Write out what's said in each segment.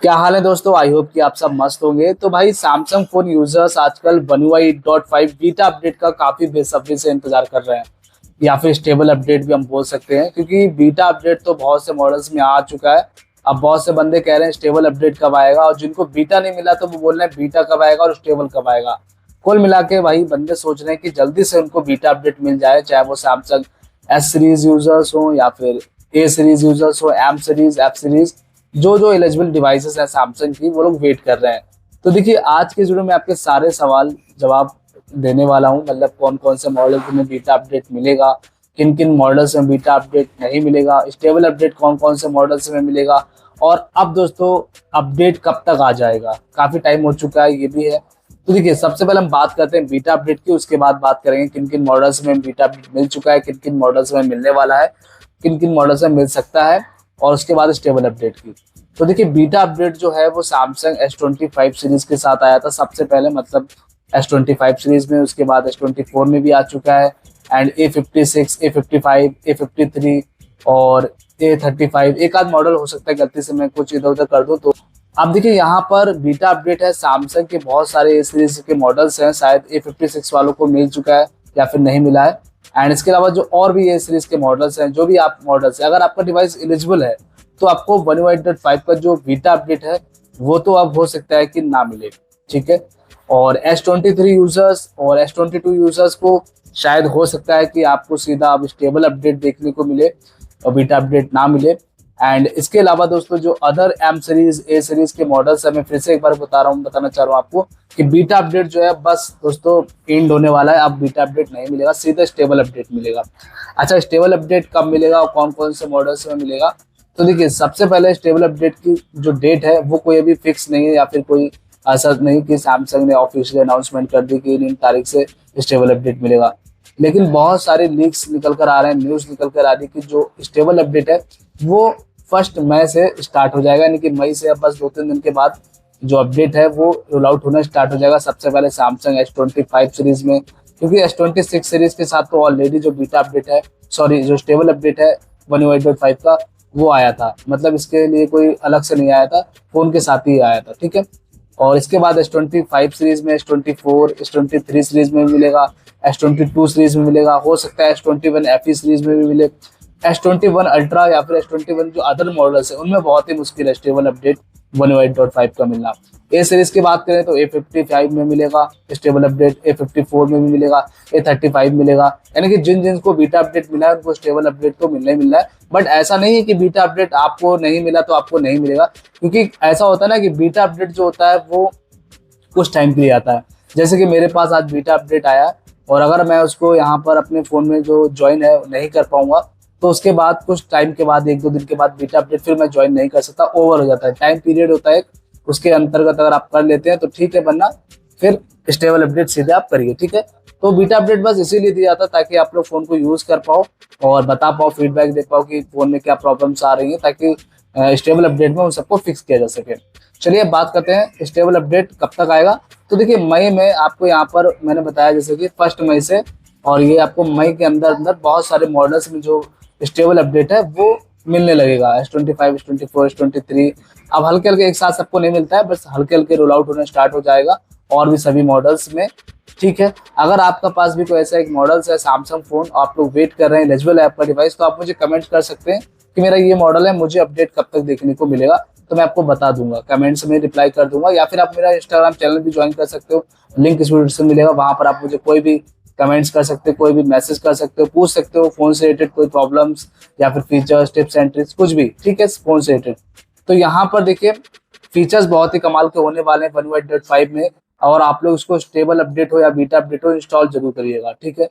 क्या हाल है दोस्तों। आई होप कि आप सब मस्त होंगे। तो भाई सैमसंग फोन यूजर्स आजकल वन UI 8.5 बीटा अपडेट का काफी बेसब्री से इंतजार कर रहे हैं, या फिर स्टेबल अपडेट भी हम बोल सकते हैं, क्योंकि बीटा अपडेट तो बहुत से मॉडल्स में आ चुका है। अब बहुत से बंदे कह रहे हैं स्टेबल अपडेट कब आएगा, और जिनको बीटा नहीं मिला तो वो बोल रहे हैं बीटा कब आएगा और स्टेबल कब आएगा। कुल मिला के भाई बंदे सोच रहे हैं कि जल्दी से उनको बीटा अपडेट मिल जाए, चाहे वो सैमसंग S सीरीज यूजर्स हो या फिर A सीरीज यूजर्स हो, M सीरीज, F सीरीज, जो जो एलिजिबल डिवाइसेस है सैमसंग की, वो लोग वेट कर रहे हैं। तो देखिए आज के वीडियो में आपके सारे सवाल जवाब देने वाला हूँ। मतलब कौन कौन से मॉडल में बीटा अपडेट मिलेगा, किन किन मॉडल्स में बीटा अपडेट नहीं मिलेगा, स्टेबल अपडेट कौन कौन से मॉडल्स में मिलेगा, और अब दोस्तों अपडेट कब तक आ जाएगा। काफी टाइम हो चुका है, ये भी है। तो देखिए सबसे पहले हम बात करते हैं बीटा अपडेट की, उसके बाद बात करेंगे किन किन मॉडल्स में बीटा अपडेट मिल चुका है, किन किन मॉडल्स में मिलने वाला है, किन किन मॉडल्स में मिल सकता है, और उसके बाद स्टेबल अपडेट की। तो देखिए बीटा अपडेट जो है वो सैमसंग S25 सीरीज के साथ आया था सबसे पहले, मतलब S25 सीरीज में, उसके बाद S24 में भी आ चुका है, एंड A56, A55, A53 और A35, एक आध मॉडल हो सकता है गलती से मैं कुछ इधर उधर कर दूं तो। अब देखिए यहाँ पर बीटा अपडेट है सैमसंग के बहुत सारे ए सीरीज के मॉडल्स हैं, शायद A56 वालों को मिल चुका है या फिर नहीं मिला है। एंड इसके अलावा जो और भी ए सीरीज के मॉडल्स हैं, जो भी आप मॉडल्स है, अगर आपका डिवाइस एलिजिबल है तो आपको वन UI 8.5 का जो बीटा अपडेट है वो तो अब हो सकता है कि ना मिले, ठीक है। और S23 यूजर्स और S22 यूजर्स को शायद हो सकता है कि आपको सीधा अब स्टेबल अपडेट देखने को मिले और बीटा अपडेट ना मिले। एंड इसके अलावा दोस्तों जो other M series, A series के मॉडल्स है, मैं फिर से एक बार बताना चाह रहा हूँ आपको कि बीटा अपडेट जो है बस दोस्तों एंड होने वाला है। अब बीटा अपडेट नहीं मिलेगा, सीधा स्टेबल अपडेट मिलेगा। अच्छा, स्टेबल अपडेट कब मिलेगा और कौन कौन से मॉडल्स में मिलेगा? तो देखिए सबसे पहले स्टेबल अपडेट की जो डेट है वो कोई अभी फिक्स नहीं है, या फिर कोई ऐसा नहीं कि सैमसंग ने ऑफिशियल अनाउंसमेंट कर दी कि इन तारीख से स्टेबल अपडेट मिलेगा। लेकिन बहुत सारे लीक्स निकल कर आ रहे हैं, न्यूज निकल कर आ रही है कि जो स्टेबल अपडेट है वो 1 मई से स्टार्ट हो जाएगा, यानी कि मई से अब बस 2-3 दिन के बाद जो अपडेट है वो रोल आउट होना स्टार्ट हो जाएगा। सबसे पहले सैमसंग S25 सीरीज में, क्योंकि S26 सीरीज के साथ तो ऑलरेडी जो बीटा अपडेट है, सॉरी जो स्टेबल अपडेट है वन UI 8.5 का, वो आया था। मतलब इसके लिए कोई अलग से नहीं आया था, फोन के साथ ही आया था, ठीक है। और इसके बाद S25 सीरीज में, S24, S23 सीरीज में भी मिलेगा, S22 सीरीज में मिलेगा, हो सकता है S21 FE सीरीज में भी मिले। S21 अल्ट्रा या फिर S21 जो अदर मॉडल्स है उनमें बहुत ही मुश्किल है स्टेबल अपडेट वन UI 8.5 का मिलना। ए सीरीज की बात करें तो A55 में मिलेगा स्टेबल अपडेट, A54 में भी मिलेगा, A35 मिलेगा। यानी कि जिन जिनको बीटा अपडेट मिला है उनको स्टेबल अपडेट तो मिलना ही मिलना है। बट ऐसा नहीं है कि बीटा अपडेट आपको नहीं मिला तो आपको नहीं मिलेगा, क्योंकि ऐसा होता है ना कि बीटा अपडेट जो होता है वो कुछ टाइम के लिए आता है। जैसे कि मेरे पास आज बीटा अपडेट आया, और अगर मैं उसको यहाँ पर अपने फ़ोन में जो ज्वाइन है नहीं कर पाऊंगा, तो उसके बाद कुछ टाइम के बाद, 1-2 दिन के बाद बीटा अपडेट फिर मैं ज्वाइन नहीं कर सकता, ओवर हो जाता है, टाइम पीरियड होता है उसके अंतर्गत। अगर आप कर लेते हैं तो ठीक है, वरना फिर स्टेबल अपडेट सीधे आप करिए, ठीक है। तो बीटा अपडेट बस इसीलिए दिया जाता है ताकि आप लोग फ़ोन को यूज़ कर पाओ और बता पाओ, फीडबैक दे पाओ कि फ़ोन में क्या प्रॉब्लम्स आ रही हैं, ताकि स्टेबल अपडेट में उन सबको फिक्स किया जा सके। चलिए अब बात करते हैं स्टेबल अपडेट कब तक आएगा। तो देखिए मई में आपको यहाँ पर मैंने बताया जैसे कि 1 मई से, और ये आपको मई के अंदर अंदर बहुत सारे मॉडल्स में जो स्टेबल अपडेट है वो मिलने लगेगा। S25, S24, S23 अब हल्के हल्के एक साथ सबको नहीं मिलता है, बस हल्के हल्के रोल आउट होना स्टार्ट हो जाएगा और भी सभी मॉडल्स में, ठीक है। अगर आपका पास भी कोई ऐसा एक मॉडल्स है सैमसंग फोन, आप लोग वेट कर रहे हैं, एलिजिबल है आपका डिवाइस, तो आप मुझे कमेंट कर सकते हैं कि मेरा ये मॉडल है, मुझे अपडेट कब तक देखने को मिलेगा। तो मैं आपको बता दूंगा, कमेंट्स में रिप्लाई कर दूंगा, या फिर आप मेरा इंस्टाग्राम चैनल भी ज्वाइन कर सकते हो, लिंक इस वीडियो से मिलेगा। वहां पर आप मुझे कोई भी कमेंट्स कर सकते हो, कोई भी मैसेज कर सकते हो, पूछ सकते हो फोन से रिलेटेड कोई प्रॉब्लम्स या फिर फीचर्स, टिप्स एंड ट्रिक्स, कुछ भी, ठीक है, फोन से रिलेटेड। तो यहाँ पर देखिए फीचर्स बहुत ही कमाल के होने वाले हैं वन UI 8.5 में, और आप लोग उसको स्टेबल अपडेट हो या बीटा अपडेट हो इंस्टॉल जरूर करिएगा, ठीक है।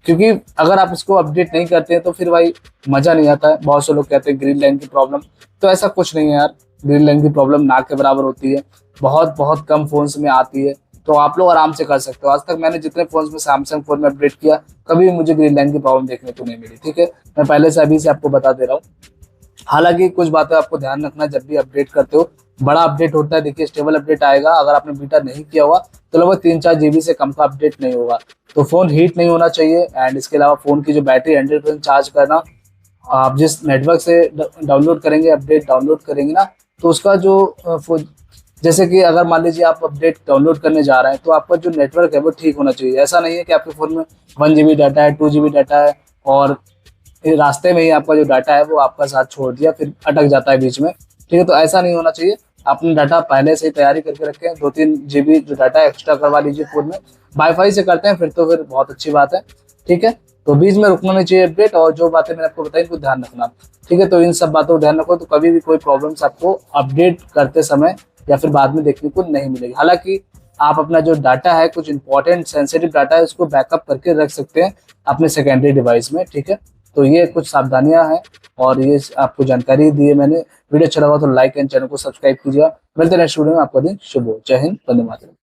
क्योंकि अगर आप इसको अपडेट नहीं करते हैं तो फिर भाई मजा नहीं आता है। बहुत से लोग कहते हैं ग्रीन लाइन की प्रॉब्लम, तो ऐसा कुछ नहीं है यार, ग्रीन लाइन की प्रॉब्लम ना के बराबर होती है, बहुत बहुत कम फोन्स में आती है, तो आप लोग आराम से कर सकते हो। आज तक मैंने जितने फोन्स में सैमसंग फोन में अपडेट किया, कभी भी मुझे ग्रीन लाइन की प्रॉब्लम देखने को नहीं मिली, ठीक है। मैं पहले से अभी से आपको बता दे रहा हूँ। हालांकि कुछ बातें आपको ध्यान रखना जब भी अपडेट करते हो, बड़ा अपडेट होता है, देखिए स्टेबल अपडेट आएगा, अगर आपने बीटा नहीं किया हुआ तो लगभग 3-4 GB से कम का अपडेट नहीं होगा, तो फोन हीट नहीं होना चाहिए। एंड इसके अलावा फोन की जो बैटरी 100% चार्ज करना, आप जिस नेटवर्क से डाउनलोड करेंगे, अपडेट डाउनलोड करेंगे ना, तो उसका जो जैसे कि अगर मान लीजिए आप अपडेट डाउनलोड करने जा रहे हैं तो आपका जो नेटवर्क है वो ठीक होना चाहिए। ऐसा नहीं है कि आपके फ़ोन में 1 GB डाटा है, 2 GB डाटा है और ये रास्ते में ही आपका जो डाटा है वो आपका साथ छोड़ दिया, फिर अटक जाता है बीच में। ठीक है, तो ऐसा नहीं होना चाहिए। अपना डाटा पहले से ही तैयारी करके रखें, 2-3 GB जो डाटा है एक्स्ट्रा करवा लीजिए फ़ोन में। वाईफाई से करते हैं फिर तो फिर बहुत अच्छी बात है। ठीक है, तो बीच में रुकना नहीं चाहिए अपडेट, और जो बातें मैंने आपको बताई इनको ध्यान रखना। ठीक है, तो इन सब बातों को ध्यान रखो, तो कभी भी कोई प्रॉब्लम्स आपको अपडेट करते समय या फिर बाद में देखने को नहीं मिलेगी। हालांकि आप अपना जो डाटा है, कुछ इंपॉर्टेंट सेंसिटिव डाटा है, उसको बैकअप करके रख सकते हैं अपने सेकेंडरी डिवाइस में। ठीक है, तो ये कुछ सावधानियां हैं और ये आपको जानकारी दी है मैंने। वीडियो अच्छा लगा तो लाइक एंड चैनल को सब्सक्राइब कीजिए। मिलते हैं नेक्स्ट वीडियो में। आपका दिन शुभ हो। जय हिंद, वंदे मातरम।